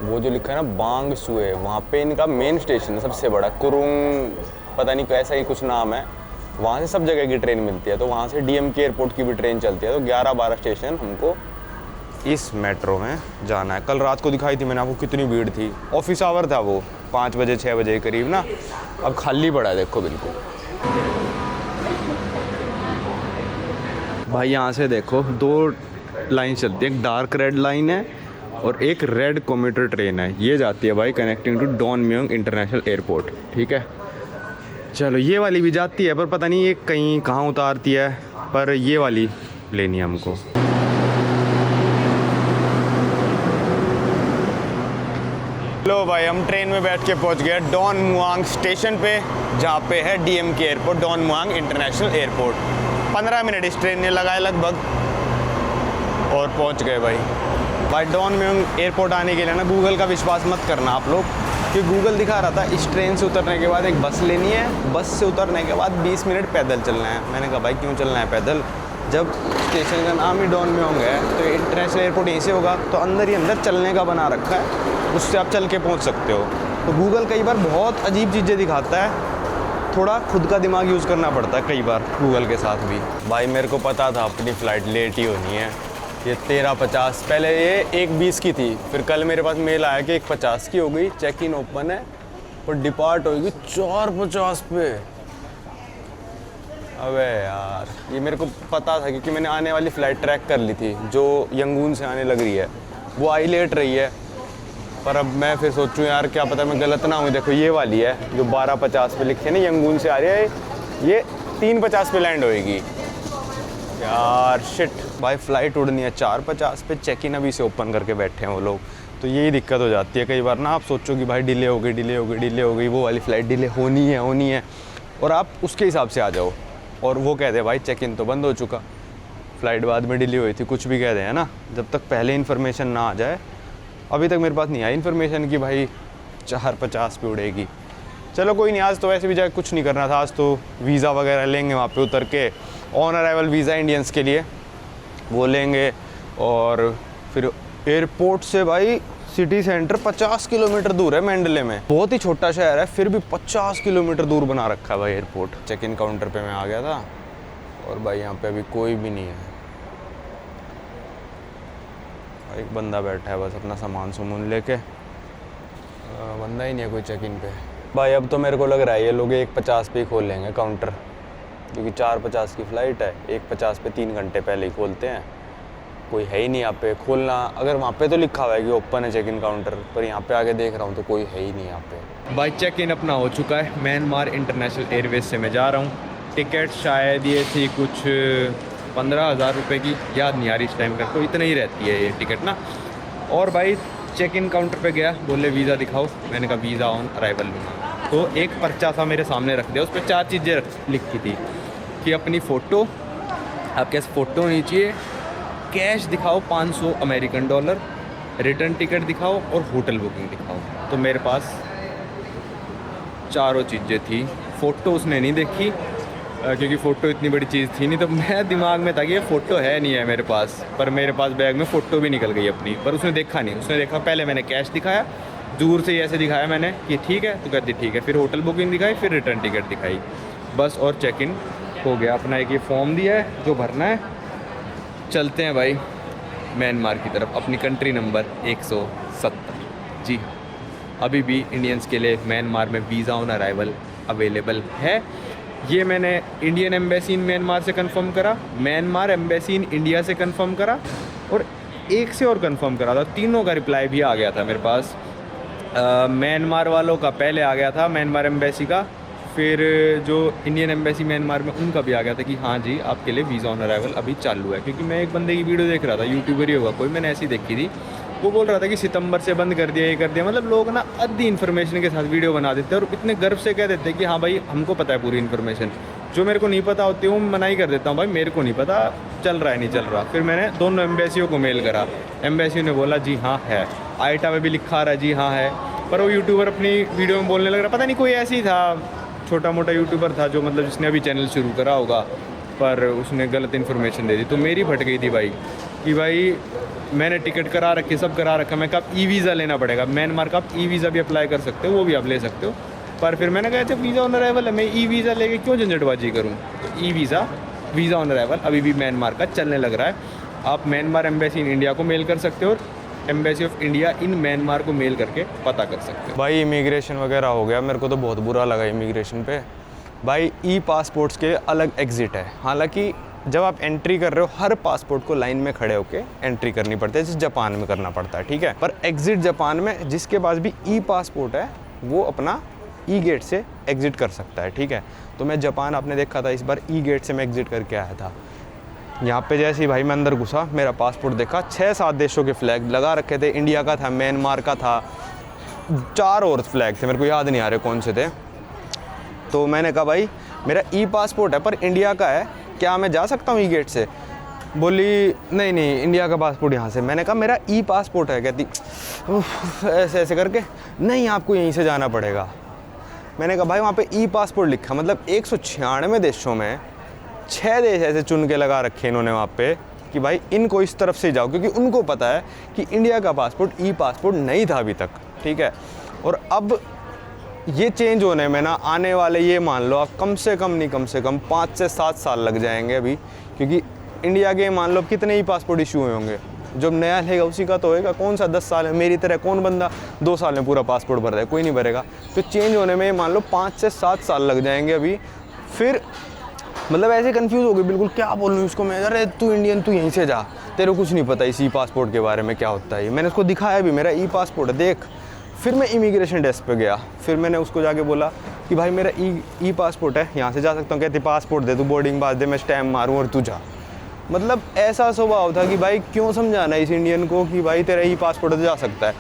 वो जो लिखा है ना बांग सुए, वहाँ पे इनका मेन स्टेशन है सबसे बड़ा, कुरुंग पता नहीं कैसा ही कुछ नाम है। वहाँ से सब जगह की ट्रेन मिलती है, तो वहाँ से DMK एयरपोर्ट की भी ट्रेन चलती है। तो 11-12 स्टेशन हमको इस मेट्रो में जाना है। कल रात को दिखाई थी मैंने आपको कितनी भीड़ थी। ऑफिस आवर था वो 5 बजे 6 बजे के करीब ना। अब खाली पड़ा है देखो बिल्कुल। भाई यहाँ से देखो 2 लाइन चलती है, एक डार्क रेड लाइन है और एक रेड कम्यूटर ट्रेन है। ये जाती है भाई connecting to Don Mueang international airport. ठीक है, चलो ये वाली भी जाती है, पर पता नहीं ये कहीं कहाँ उतारती है, पर ये वाली लेनी है हमको। लो भाई हम ट्रेन में बैठ के पहुंच गए डॉन मुआंग स्टेशन पे, जहाँ पे है DMK airport, Don Mueang international airport. 15 minute इस ट्रेन ने लगाए लगभग और पहुंच गए भाई डॉन मुआंग एयरपोर्ट आने के लिए ना गूगल का विश्वास मत करना आप लोग, कि गूगल दिखा रहा था इस ट्रेन से उतरने के बाद एक बस लेनी है, बस से उतरने के बाद 20 मिनट पैदल चलना है। मैंने कहा भाई क्यों चलना है पैदल, जब स्टेशन का नाम ही डॉन म्योंग है तो इंटरनेशनल एयरपोर्ट यहीं से होगा, तो अंदर ही अंदर चलने का बना रखा है, उससे आप चल के पहुंच सकते हो। तो गूगल कई बार बहुत अजीब चीज़ें दिखाता है, थोड़ा खुद का दिमाग यूज़ करना पड़ता है कई बार गूगल के साथ भी। भाई मेरे को पता था अपनी फ़्लाइट लेट ही होनी है। ये 13:50, पहले ये 1:20 की थी, फिर कल मेरे पास मेल आया कि 1:50 की हो गई, चेक इन ओपन है और डिपार्ट होगी 4:50 पे। अबे यार ये मेरे को पता था, क्योंकि मैंने आने वाली फ़्लाइट ट्रैक कर ली थी जो यंगून से आने लग रही है, वो आई लेट रही है। पर अब मैं फिर सोचूं यार क्या पता मैं गलत ना हूँ। देखो ये वाली है जो 12:50 पे लिखी है ना, यंगून से आ रही है, ये 3:50 पे लैंड होएगी। यार शिट भाई, फ़्लाइट उड़नी है 4:50 पे, चेक इन अभी से ओपन करके बैठे हैं वो लोग। तो यही दिक्कत हो जाती है कई बार ना, आप सोचो कि भाई डिले हो गई, वो वाली फ़्लाइट डिले होनी है, और आप उसके हिसाब से आ जाओ, और वो कह दे भाई चेक इन तो बंद हो चुका, फ़्लाइट बाद में डिले हुई थी, कुछ भी कह दे है ना। जब तक पहले इन्फॉर्मेशन ना आ जाए, अभी तक मेरे पास नहीं आई इन्फॉर्मेशन कि भाई 4:50 पे उड़ेगी। चलो कोई नहीं, आज तो वैसे भी जाके कुछ नहीं करना था, आज तो वीज़ा वगैरह लेंगे वहाँ पे उतर के, ऑन अराइवल वीज़ा इंडियंस के लिए वो लेंगे, और फिर एयरपोर्ट से भाई सिटी सेंटर 50 किलोमीटर दूर है मेंडले में। बहुत ही छोटा शहर है, फिर भी 50 किलोमीटर दूर बना रखा है भाई एयरपोर्ट। चेक इन काउंटर पे मैं आ गया था, और भाई यहाँ पे अभी कोई भी नहीं है, एक बंदा बैठा है बस अपना सामान सुमून लेके, बंदा ही नहीं है कोई चेक इन पे। भाई अब तो मेरे को लग रहा है ये लोग 1:50 पे ही खोल लेंगे काउंटर, क्योंकि 4:50 की फ़्लाइट है, 1:50 पे 3 घंटे पहले ही खोलते हैं। कोई है ही नहीं यहाँ पे खोलना, अगर वहाँ पे तो लिखा हुआ है कि ओपन है चेक इन काउंटर, पर यहाँ पे आके देख रहा हूँ तो कोई है ही नहीं यहाँ पे। भाई चेक इन अपना हो चुका है, म्यांमार इंटरनेशनल एयरवेज से मैं जा रहा हूँ। टिकट शायद ये थी कुछ 15,000 रुपये की, याद नहीं आ रही इस टाइम का, तो इतना ही रहती है ये टिकट ना। और भाई चेक इन काउंटर पे गया, बोले वीज़ा दिखाओ, मैंने कहा वीज़ा ऑन अराइवल लूँगा। तो एक पर्चा सा मेरे सामने रख दिया, उस पर 4 चीज़ें लिखी थी कि अपनी फ़ोटो, आपके पास फ़ोटो होनी चाहिए, कैश दिखाओ 500 अमेरिकन डॉलर, रिटर्न टिकट दिखाओ और होटल बुकिंग दिखाओ। तो मेरे पास चारों चीज़ें थी। फ़ोटो उसने नहीं देखी, क्योंकि फ़ोटो इतनी बड़ी चीज़ थी नहीं, तो मैं दिमाग में था कि ये फ़ोटो है नहीं है मेरे पास, पर मेरे पास बैग में फ़ोटो भी निकल गई अपनी, पर उसने देखा नहीं। उसने देखा पहले मैंने कैश दिखाया, दूर से ही ऐसे दिखाया मैंने कि ठीक है, तो कहती ठीक है, फिर होटल बुकिंग दिखाई, फिर रिटर्न टिकट दिखाई, बस, और चेक इन हो गया। अपना एक ये फॉर्म दिया है जो भरना है। चलते हैं भाई म्यांमार की तरफ, अपनी कंट्री नंबर 107 70। जी हाँ, अभी भी इंडियंस के लिए म्यांमार में वीज़ा ऑन अराइवल अवेलेबल है। ये मैंने इंडियन एम्बेसी इन म्यांमार से कंफर्म करा, म्यांमार एम्बेसी इन इंडिया से कंफर्म करा और एक से और कंफर्म करा था। तीनों का रिप्लाई भी आ गया था मेरे पास। म्यांमार वालों का पहले आ गया था, म्यांमार एम्बेसी का, फिर जो इंडियन एम्बेसी म्यांमार में उनका भी आ गया था कि हाँ जी आपके लिए वीज़ा ऑन अराइवल अभी चालू है। क्योंकि मैं एक बंदे की वीडियो देख रहा था, यूट्यूबर ही होगा कोई, मैंने ऐसी देखी थी, वो बोल रहा था कि सितंबर से बंद कर दिया, ये कर दिया। मतलब लोग ना आधी इन्फॉर्मेशन के साथ वीडियो बना देते हैं और इतने गर्व से कह देते हैं कि हाँ भाई हमको पता है पूरी इन्फॉर्मेशन। जो मेरे को नहीं पता होती है वो मना ही कर देता हूँ, भाई मेरे को नहीं पता, चल रहा है नहीं चल रहा। फिर मैंने दोनों एम्बेसियों को मेल करा, एम्बेसी ने बोला जी हाँ है, आईटा में भी लिखा रहा जी हाँ है, पर वो यूट्यूबर अपनी वीडियो में बोलने लग रहा, पता नहीं कोई ऐसे ही था, छोटा मोटा यूट्यूबर था जो मतलब जिसने अभी चैनल शुरू करा होगा, पर उसने गलत इन्फॉर्मेशन दे दी। तो मेरी फट गई थी भाई कि भाई मैंने टिकट करा रखी, सब करा रखा, मैं कब ई वीज़ा लेना पड़ेगा म्यांमार का, आप ई वीज़ा भी अप्लाई कर सकते हो, वो भी आप ले सकते हो। पर फिर मैंने कहा जब वीज़ा ऑन अराइवल है, मैं ई वीज़ा लेके क्यों झंझटबाजी करूँ। तो ई वीज़ा ऑन अराइवल अभी भी म्यांमार का चलने लग रहा है। आप म्यांमार एम्बेसी इन इंडिया को मेल कर सकते हो और embassy of India in Myanmar को मेल करके पता कर सकते हो। भाई इमिग्रेशन वगैरह हो गया, मेरे को तो बहुत बुरा लगा इमिग्रेशन पे। भाई ई पासपोर्ट्स के अलग एग्ज़िट है, हालांकि जब आप एंट्री कर रहे हो हर पासपोर्ट को लाइन में खड़े होके एंट्री करनी पड़ती है, जैसे जापान में करना पड़ता है, ठीक है। पर एग्ज़िट जापान में जिसके पास भी ई पासपोर्ट है वो अपना ई गेट से एग्ज़िट कर सकता है, ठीक है। तो मैं जापान आपने देखा था, इस बार ई गेट से मैं एग्ज़िट करके आया था। यहाँ पे जैसे ही भाई मैं अंदर घुसा, मेरा पासपोर्ट देखा, 6-7 देशों के फ्लैग लगा रखे थे, इंडिया का था, म्यांमार का था, 4 और फ्लैग थे, मेरे को याद नहीं आ रहे कौन से थे। तो मैंने कहा भाई मेरा ई पासपोर्ट है पर इंडिया का है, क्या मैं जा सकता हूँ ई गेट से। बोली नहीं नहीं इंडिया का पासपोर्ट यहाँ से। मैंने कहा मेरा ई पासपोर्ट है। कहती ऐसे ऐसे करके नहीं आपको यहीं से जाना पड़ेगा। मैंने कहा भाई वहाँ पे ई पासपोर्ट लिखा, मतलब 196 देशों में 6 देश ऐसे चुन के लगा रखे इन्होंने वहाँ पे कि भाई इनको इस तरफ से जाओ, क्योंकि उनको पता है कि इंडिया का पासपोर्ट ई पासपोर्ट नहीं था अभी तक, ठीक है। और अब ये चेंज होने में ना आने वाले, ये मान लो आप कम से कम नहीं कम से कम 5 से 7 साल लग जाएंगे अभी, क्योंकि इंडिया के मान लो कितने ही पासपोर्ट इशू हुए होंगे, जब नया लेगा उसी का तो होएगा। कौन सा 10 साल है, मेरी तरह कौन बंदा 2 साल में पूरा पासपोर्ट भर रहा है, कोई नहीं भरेगा। तो चेंज होने में मान लो 5 से 7 साल लग जाएंगे अभी। फिर मतलब ऐसे कंफ्यूज हो गए बिल्कुल, क्या बोलूँ इसको मैं, अरे तू इंडियन तू यहीं से जा, तेरे को कुछ नहीं पता इस ई पासपोर्ट के बारे में क्या होता है। मैंने उसको दिखाया भी, मेरा ई पासपोर्ट है देख। फिर मैं इमिग्रेशन डेस्क पे गया, फिर मैंने उसको जाके बोला कि भाई मेरा ई पासपोर्ट है, यहाँ से जा सकता हूँ। कहती पासपोर्ट दे, तू बोर्डिंग पास दे, मैं स्टैम्प मारूँ और तू जा। मतलब ऐसा स्वभाव था कि भाई क्यों समझाना इस इंडियन को कि भाई तेरा ई पासपोर्ट तो जा सकता है।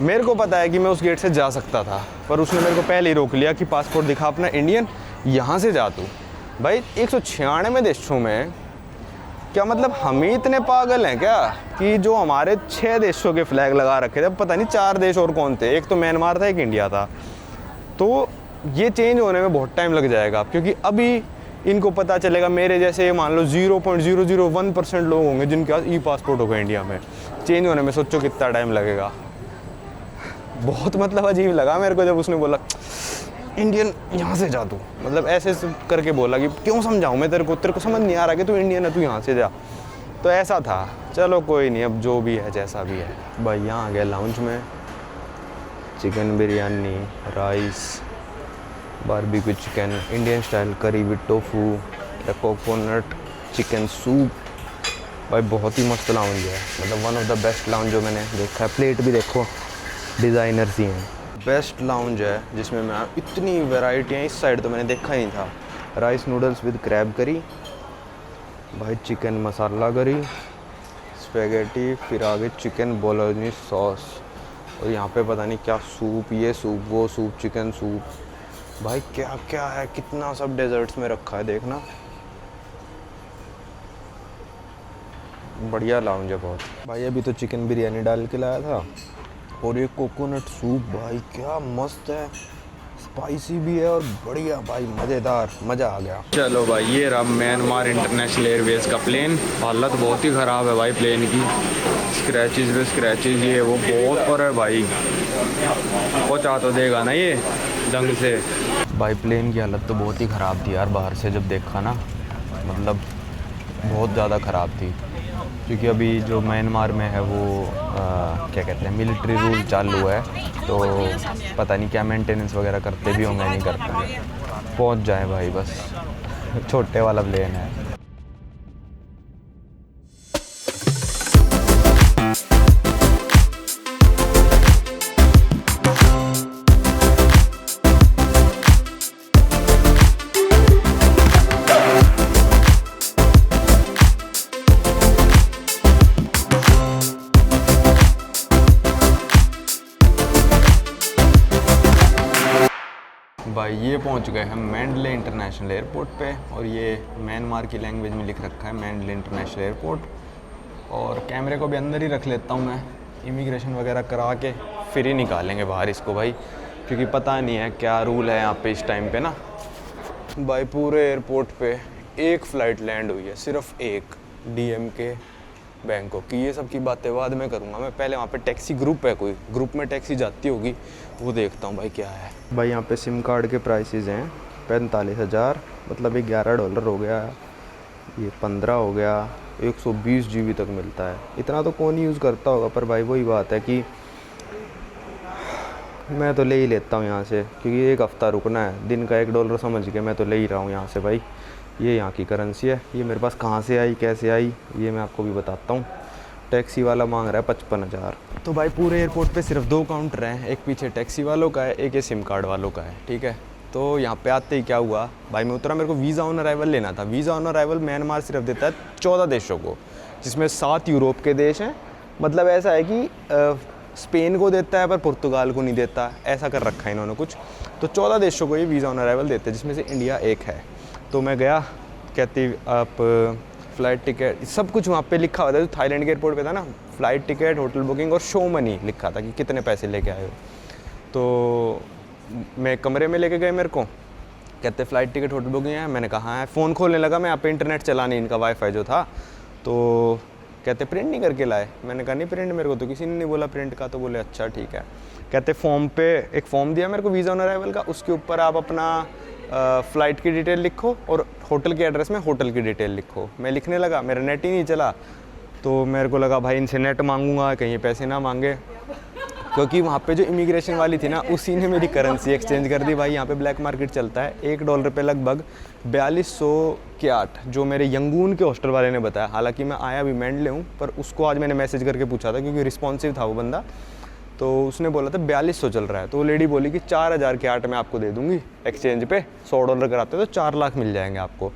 मेरे को पता है कि मैं उस गेट से जा सकता था, पर उसने मेरे को पहले ही रोक लिया कि पासपोर्ट दिखा अपना इंडियन, यहाँ से जा तू। भाई 196 देशों में क्या मतलब हम ही इतने पागल हैं क्या कि जो हमारे 6 देशों के फ्लैग लगा रखे थे, पता नहीं 4 देश और कौन थे, एक तो म्यांमार था एक इंडिया था। तो ये चेंज होने में बहुत टाइम लग जाएगा, क्योंकि अभी इनको पता चलेगा मेरे जैसे मान लो 0.001% लोग होंगे जिनके पास ई पासपोर्ट होगा इंडिया में। चेंज होने में सोचो कितना टाइम लगेगा। बहुत मतलब अजीब लगा मेरे को जब उसने बोला इंडियन यहाँ से जा तू, मतलब ऐसे करके बोला कि क्यों समझाऊँ मैं तेरे को समझ नहीं आ रहा कि तू इंडियन है, तू यहाँ से जा। तो ऐसा था, चलो कोई नहीं, अब जो भी है जैसा भी है। भाई यहाँ आ गया लाउंज में, chicken biryani, rice, barbecue chicken, Indian style curry with tofu, coconut chicken soup. भाई बहुत ही मस्त लाउंज है, मतलब one of the best lounge जो मैंने देखा है। प्लेट भी देखो डिज़ाइनर सी हैं। बेस्ट लाउंज है जिसमें मैं इतनी वैरायटी है, इस साइड तो मैंने देखा ही नहीं था। राइस नूडल्स विद क्रैब करी, भाई चिकन मसाला करी, स्पेगेटी, फिर आगे चिकन बोलोनी सॉस, और यहाँ पे पता नहीं क्या सूप, ये सूप वो सूप, चिकन सूप। भाई क्या क्या है, कितना सब डेजर्ट्स में रखा है, देखना बढ़िया लाउंज है बहुत। भाई अभी तो चिकन बिरयानी डाल के लाया था, और ये कोकोनट सूप भाई क्या मस्त है, स्पाइसी भी है और बढ़िया भाई मज़ेदार, मज़ा आ गया। चलो भाई ये रहा म्यांमार इंटरनेशनल एयरवेज का प्लेन। हालत बहुत ही ख़राब है भाई प्लेन की, स्क्रैचेस पे स्क्रैचेस, ये वो बहुत पर है भाई, पहुँचा तो देगा ना ये ढंग से। भाई प्लेन की हालत तो बहुत ही ख़राब थी यार, बाहर से जब देखा ना, मतलब बहुत ज़्यादा ख़राब थी। क्योंकि अभी जो म्यांमार में है वो क्या कहते हैं मिलिट्री रूल चालू है, तो पता नहीं क्या मेंटेनेंस वगैरह करते भी होंगे नहीं करते। पहुंच जाए भाई बस, छोटे वाला प्लेन है। भाई ये पहुंच गए हम मैंडले इंटरनेशनल एयरपोर्ट पे, और ये म्यांमार की लैंग्वेज में लिख रखा है मैंडले इंटरनेशनल एयरपोर्ट। और कैमरे को भी अंदर ही रख लेता हूँ मैं, इमिग्रेशन वगैरह करा के फिर ही निकालेंगे बाहर इसको भाई, क्योंकि पता नहीं है क्या रूल है यहाँ पे इस टाइम पे ना। भाई पूरे एयरपोर्ट पे एक फ़्लाइट लैंड हुई है, सिर्फ एक, DMK बैंकॉक की। ये सब की बातें बाद में करूँगा मैं, पहले वहाँ पे टैक्सी ग्रुप है, कोई ग्रुप में टैक्सी जाती होगी वो देखता हूँ भाई क्या है। भाई यहाँ पे सिम कार्ड के प्राइसेस हैं 45,000, मतलब ये $11 हो गया, ये 15 हो गया, 120 GB तक मिलता है। इतना तो कौन यूज़ करता होगा, पर भाई वही बात है कि मैं तो ले ही लेता हूँ यहाँ से, क्योंकि एक हफ़्ता रुकना है, दिन का $1 समझ के मैं तो ले ही रहा हूँ यहाँ से भाई। ये यहाँ की करेंसी है, ये मेरे पास कहाँ से आई कैसे आई ये मैं आपको भी बताता हूँ। टैक्सी वाला मांग रहा है 55,000। तो भाई पूरे एयरपोर्ट पे सिर्फ 2 काउंटर हैं, एक पीछे टैक्सी वालों का है, एक ये सिम कार्ड वालों का है, ठीक है। तो यहाँ पे आते ही क्या हुआ भाई, मैं उतरा, मेरे को वीज़ा ऑन अराइवल लेना था। वीज़ा ऑन अराइवल म्यांमार सिर्फ देता है 14 देशों को, जिसमें 7 यूरोप के देश हैं। मतलब ऐसा है कि स्पेन को देता है पर पुर्तगाल को नहीं देता, ऐसा कर रखा है इन्होंने कुछ। तो 14 देशों को ये वीज़ा ऑन अराइवल देते हैं, जिसमें से इंडिया एक है। तो मैं गया, कहती आप फ़्लाइट टिकट सब कुछ वहाँ पे लिखा हुआ था, जो थाईलैंड के एयरपोर्ट पे था ना, फ़्लाइट टिकट, होटल बुकिंग और शो मनी लिखा था कि कितने पैसे लेके आए हो। तो मैं कमरे में लेके गए, मेरे को कहते फ़्लाइट टिकट होटल बुकिंग है। मैंने कहा है, फ़ोन खोलने लगा मैं, यहाँ पे इंटरनेट चला नहीं, इनका वाईफाई जो था। तो कहते प्रिंट नहीं करके लाए। मैंने कहा नहीं प्रिंट मेरे को तो किसी ने नहीं बोला प्रिंट का। तो बोले अच्छा ठीक है। कहते फॉर्म पे एक फ़ॉर्म दिया मेरे को वीज़ा ऑन अराइवल का, उसके ऊपर आप अपना फ़्लाइट की डिटेल लिखो और होटल के एड्रेस में होटल की डिटेल लिखो। मैं लिखने लगा, मेरा नेट ही नहीं चला, तो मेरे को लगा भाई इनसे नेट मांगूंगा कहीं पैसे ना मांगे, क्योंकि वहाँ पे जो इमिग्रेशन वाली थी ना, उसी ने मेरी करेंसी एक्सचेंज कर दी। भाई यहाँ पे ब्लैक मार्केट चलता है, $1 पे लगभग 4200 के 8, जो मेरे यंगून के हॉस्टल वाले ने बताया। हालांकि मैं आया भी मैंडले हूँ, पर उसको आज मैंने मैसेज करके पूछा था क्योंकि रिस्पॉन्सिव था वो बंदा, तो उसने बोला था 4200 चल रहा है। तो वो लेडी बोली कि 4000 के 8 मैं आपको दे दूँगी एक्सचेंज पे, $100 कराते हो तो 4 लाख मिल जाएंगे आपको।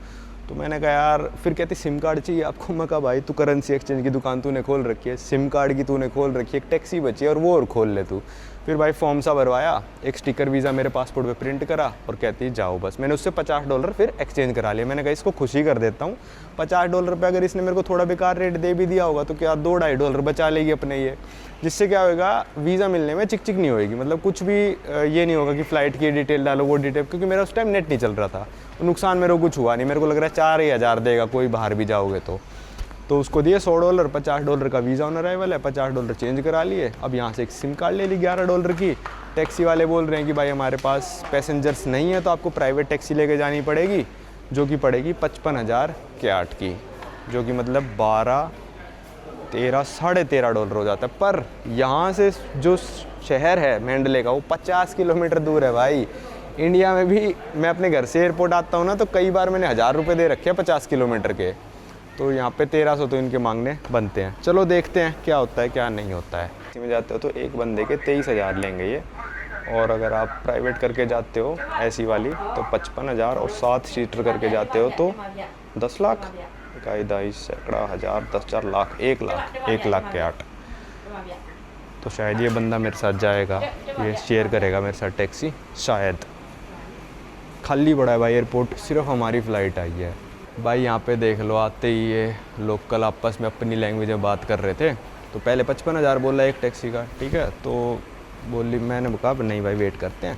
तो मैंने कहा यार, फिर कहती सिम कार्ड चाहिए आपको। मैं कहा भाई तू करेंसी एक्सचेंज की दुकान तूने खोल रखी है, सिम कार्ड की तूने खोल रखी है, एक टैक्सी बची है और वो और खोल ले तू। फिर भाई फॉर्म सा भरवाया, एक स्टिकर वीज़ा मेरे पासपोर्ट पे प्रिंट करा और कहती जाओ बस। मैंने उससे $50 फिर एक्सचेंज करा लिया। मैंने कहा इसको खुशी कर देता हूँ, $50 पे अगर इसने मेरे को थोड़ा बेकार रेट दे भी दिया होगा तो क्या $2-2.5 बचा लेगी अपने ये, जिससे क्या होगा वीज़ा मिलने में चिक चिक नहीं होएगी। मतलब कुछ भी ये नहीं होगा कि फ़्लाइट की डिटेल डालो वो डिटेल, क्योंकि मेरा उस टाइम नेट नहीं चल रहा था। नुकसान मेरे को कुछ हुआ नहीं, मेरे को लग रहा है 4,000 देगा कोई बाहर भी जाओगे तो उसको दिए $100, $50 का वीज़ा ऑन अराइवल है, $50 चेंज करा लिए। अब यहाँ से एक सिम कार्ड ले ली $11 की। टैक्सी वाले बोल रहे हैं कि भाई हमारे पास पैसेंजर्स नहीं है तो आपको प्राइवेट टैक्सी लेके जानी पड़ेगी, जो कि पड़ेगी 55,000 के 8 की, जो कि मतलब 13 साढ़े $13 हो जाता है। पर यहाँ से जो शहर है मैंडले का, वो 50 किलोमीटर दूर है भाई। इंडिया में भी मैं अपने घर से एयरपोर्ट आता हूँ ना, तो कई बार मैंने 1000 रुपये दे रखे हैं 50 किलोमीटर के, तो यहाँ पे 1300 तो इनके मांगने बनते हैं। चलो देखते हैं क्या होता है क्या नहीं होता है। इसी में जाते हो तो एक बंदे के 23,000 लेंगे ये, और अगर आप प्राइवेट करके जाते हो ऐसी वाली तो 55,000, और 7 सीटर करके जाते हो तो 10 लाख, 21 सैकड़ा हज़ार 10,000 लाख, 1 लाख के 8। तो शायद ये बंदा मेरे साथ जाएगा, ये शेयर करेगा मेरे साथ टैक्सी शायद। खाली पड़ा है भाई एयरपोर्ट, सिर्फ हमारी फ़्लाइट आई है। भाई यहाँ पे देख लो, आते ही ये लोकल आपस में अपनी लैंग्वेज में बात कर रहे थे। तो पहले 55,000 बोला एक टैक्सी का, ठीक है। तो बोली, मैंने कहा नहीं भाई वेट करते हैं।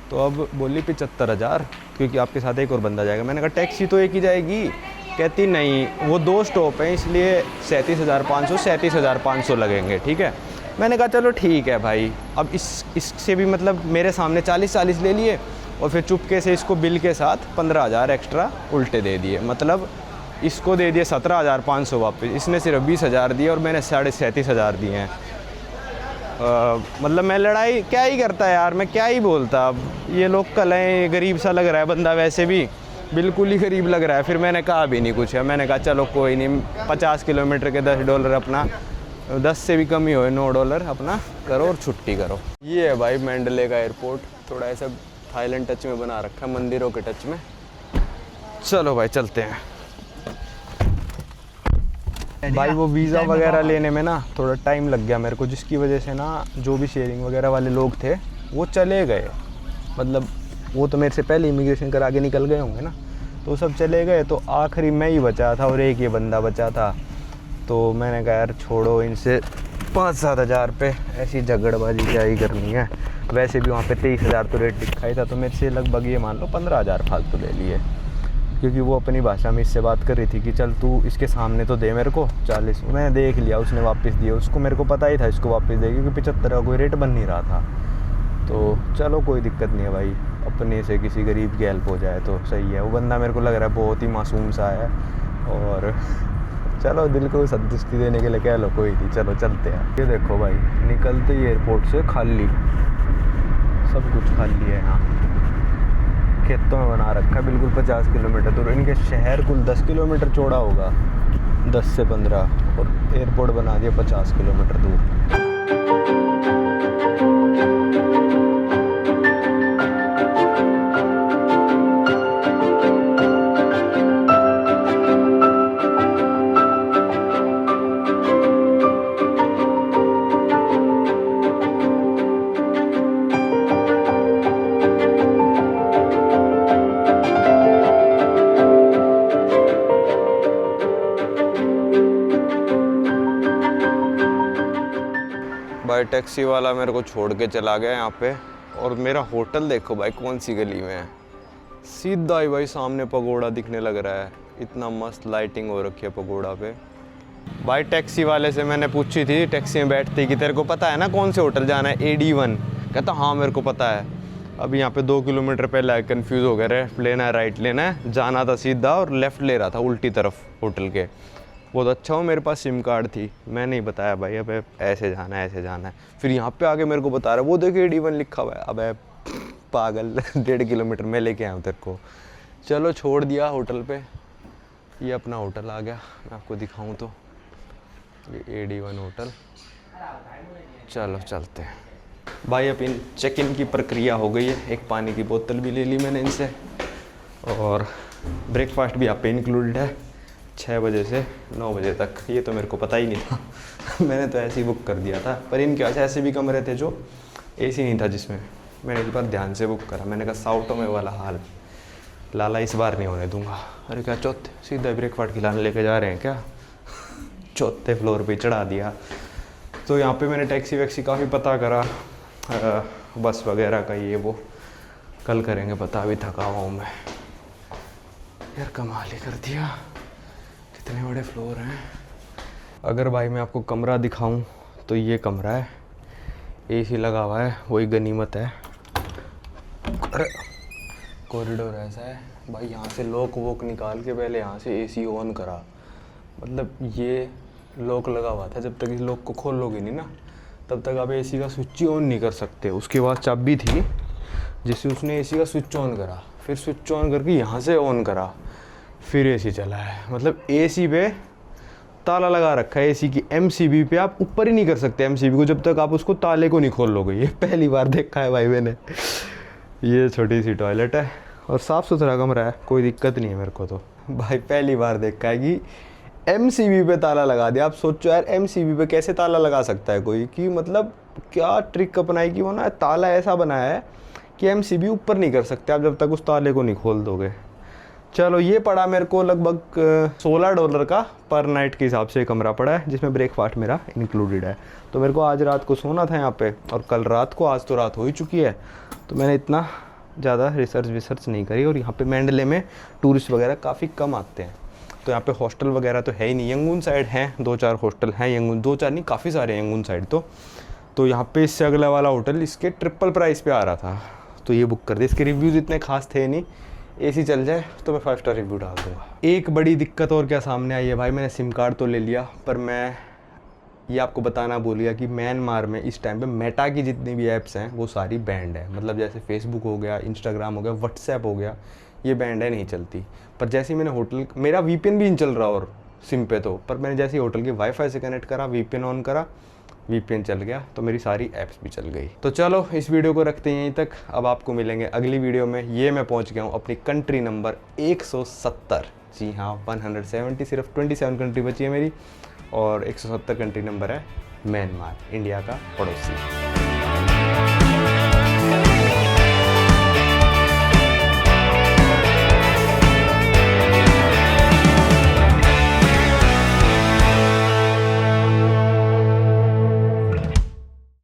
तो अब बोली 75,000, क्योंकि आपके साथ एक और बंदा जाएगा। मैंने कहा टैक्सी तो एक ही जाएगी। कहती नहीं, वो 2 स्टॉप हैं इसलिए 37,500 लगेंगे, ठीक है। मैंने कहा चलो ठीक है भाई। अब इससे भी मतलब मेरे सामने 40 ले लिए और फिर चुपके से इसको बिल के साथ 15,000 एक्स्ट्रा उल्टे दे दिए। मतलब इसको दे दिए 17,500 वापस, इसने सिर्फ 20,000 दिए और मैंने 37,500 दिए हैं। मतलब मैं लड़ाई क्या ही करता यार, मैं क्या ही बोलता। अब ये लोग कल हैं, गरीब सा लग रहा है बंदा, वैसे भी बिल्कुल ही गरीब लग रहा है। फिर मैंने कहा भी नहीं कुछ है, मैंने कहा चलो कोई नहीं, 50 किलोमीटर के $10 अपना, 10 से भी कम ही हो, $9 अपना करो और छुट्टी करो। ये है भाई मैंडले का एयरपोर्ट, थोड़ा ऐसा थाईलैंड टच में बना रखा है, मंदिरों के टच में। चलो भाई चलते हैं। भाई वो वीज़ा वगैरह लेने में ना थोड़ा टाइम लग गया मेरे को, जिसकी वजह से ना जो भी शेयरिंग वगैरह वाले लोग थे वो चले गए। मतलब वो तो मेरे से पहले इमिग्रेशन करा के निकल गए होंगे ना, तो सब चले गए, तो आखिरी मैं ही बचा था और एक ये बंदा बचा था। तो मैंने कहा यार छोड़ो, इनसे 5-7 हज़ार पे ऐसी झगड़बाजी क्या ही करनी है। वैसे भी वहाँ पे 23,000 तो रेट लिखा ही था, तो मेरे से लगभग ये मान लो 15,000 फालतू ले लिए, क्योंकि वो अपनी भाषा में इससे बात कर रही थी कि चल तू इसके सामने तो दे मेरे को 40। मैंने देख लिया, उसने वापस दिए, उसको मेरे को पता ही था इसको वापस दे, क्योंकि 75 का कोई रेट बन नहीं रहा था। तो चलो कोई दिक्कत नहीं है भाई, अपने से किसी गरीब की हेल्प हो जाए तो सही है। वो बंदा मेरे को लग रहा है बहुत ही मासूम सा है, और चलो दिल को संतुष्टि देने के लिए कह लो, कोई नहीं, चलो चलते हैं। ये देखो भाई, निकलते ही एयरपोर्ट से खाली, सब कुछ खाली है यहाँ, खेतों में बना रखा है बिल्कुल 50 किलोमीटर दूर। इनके शहर कुल 10 किलोमीटर चौड़ा होगा, 10 से 15, और एयरपोर्ट बना दिया 50 किलोमीटर दूर। भाई टैक्सी वाला मेरे को छोड़ के चला गया यहाँ पे, और मेरा होटल देखो भाई कौन सी गली में है, सीधा ही भाई सामने पगोड़ा दिखने लग रहा है। इतना मस्त लाइटिंग हो रखी है पगोड़ा पे। भाई टैक्सी वाले से मैंने पूछी थी टैक्सी में बैठते ही कि तेरे को पता है ना कौन से होटल जाना है, AD1? कहता हाँ मेरे को पता है। अभी यहाँ पे 2 किलोमीटर पहले कन्फ्यूज़ हो गया, लेफ्ट लेना है राइट लेना है, जाना था सीधा और लेफ़्ट ले रहा था उल्टी तरफ होटल के। बहुत अच्छा हो मेरे पास सिम कार्ड थी, मैं नहीं बताया भाई अब ऐसे जाना है ऐसे जाना है। फिर यहाँ पे आके मेरे को बता रहा है वो देखिए AD1 लिखा हुआ है। अब पागल 1.5 किलोमीटर में लेके आया हूँ तेरे को। चलो छोड़ दिया होटल पे, ये अपना होटल आ गया, मैं आपको दिखाऊँ तो ये AD1 होटल। चलो चलते हैं भाई। अब इन चेक इन की प्रक्रिया हो गई है, एक पानी की बोतल भी ले ली मैंने इनसे, और ब्रेकफास्ट भी यहाँ पे इंक्लूडेड है 6 बजे से 9 बजे तक। ये तो मेरे को पता ही नहीं था मैंने तो ऐसे ही बुक कर दिया था, पर इनके पास ऐसे भी कमरे थे जो AC नहीं था, जिसमें मैंने इस बार ध्यान से बुक करा। मैंने कहा साउटो में वाला हाल लाला इस बार नहीं होने दूंगा। अरे क्या चौथे सीधा ब्रेकफास्ट खिलाने लेके जा रहे हैं क्या चौथे फ्लोर पे चढ़ा दिया। तो यहाँ पे मैंने टैक्सी वैक्सी काफ़ी पता करा, बस वगैरह का ये वो कल करेंगे पता, अभी थका हुआ हूँ मैं यार। कमाल ही कर दिया, कितने बड़े फ्लोर हैं। अगर भाई मैं आपको कमरा दिखाऊं तो ये कमरा है, AC लगा हुआ है, वही गनीमत है। अरे कॉरिडोर ऐसा है भाई, यहाँ से लॉक वॉक निकाल के पहले यहाँ से AC ऑन करा। मतलब ये लॉक लगा हुआ था, जब तक इस लॉक को खोलोगे नहीं ना तब तक आप AC का स्विच ही ऑन नहीं कर सकते। उसके बाद चाबी थी जिससे उसने AC का स्विच ऑन करा, फिर स्विच ऑन करके यहाँ से ऑन करा, फिर AC चला है। मतलब AC पे ताला लगा रखा है, AC की MCB पे आप ऊपर ही नहीं कर सकते MCB को, जब तक आप उसको ताले को नहीं खोल लोगे। ये पहली बार देखा है भाई मैंने। ये छोटी सी टॉयलेट है और साफ़ सुथरा कमरा है, कोई दिक्कत नहीं है मेरे को तो। भाई पहली बार देखा है कि MCB पे ताला लगा दिया। आप सोचो यार MCB पे कैसे ताला लगा सकता है कोई, कि मतलब क्या ट्रिक अपनाई कि वो ना ताला ऐसा बनाया है कि MCB ऊपर नहीं कर सकते आप जब तक उस ताले को नहीं खोल दोगे। चलो ये पड़ा मेरे को लगभग $16 का पर नाइट के हिसाब से कमरा पड़ा है, जिसमें ब्रेकफास्ट मेरा इंक्लूडेड है। तो मेरे को आज रात को सोना था यहाँ पे, और कल रात को, आज तो रात हो ही चुकी है, तो मैंने इतना ज़्यादा रिसर्च नहीं करी। और यहाँ पे मैंडले में टूरिस्ट वगैरह काफ़ी कम आते हैं, तो यहाँ पे हॉस्टल वगैरह तो है ही नहीं। यंगून साइड हैं 2-4 हॉस्टल हैं, यंगून 2-4 नहीं काफ़ी सारे यंगून साइड। तो यहाँ पे इससे अगला वाला होटल इसके ट्रिपल प्राइस पे आ रहा था, तो ये बुक कर दिया। इसके रिव्यूज़ इतने खास थे नहीं, एसी चल जाए तो मैं 5 स्टार रिव्यू डाल दूँगा। एक बड़ी दिक्कत और क्या सामने आई है भाई, मैंने सिम कार्ड तो ले लिया, पर मैं ये आपको बताना भूल गया कि म्यांमार में इस टाइम पे मेटा की जितनी भी ऐप्स हैं वो सारी बैंड है। मतलब जैसे फेसबुक हो गया, इंस्टाग्राम हो गया, व्हाट्सएप हो गया, ये बैंड है, नहीं चलती। पर जैसे ही मैंने होटल, मेरा वीपीएन भी नहीं चल रहा और सिम पे तो, पर मैंने जैसे ही होटल के वाईफाई से कनेक्ट करा, वीपीएन ऑन करा, वीपीएन चल गया, तो मेरी सारी ऐप्स भी चल गई। तो चलो इस वीडियो को रखते हैं यहीं तक। अब आपको मिलेंगे अगली वीडियो में। ये मैं पहुंच गया हूँ अपनी कंट्री नंबर 170। जी हाँ, 170, सिर्फ 27 कंट्री बची है मेरी, और 170 कंट्री नंबर है म्यांमार, इंडिया का पड़ोसी।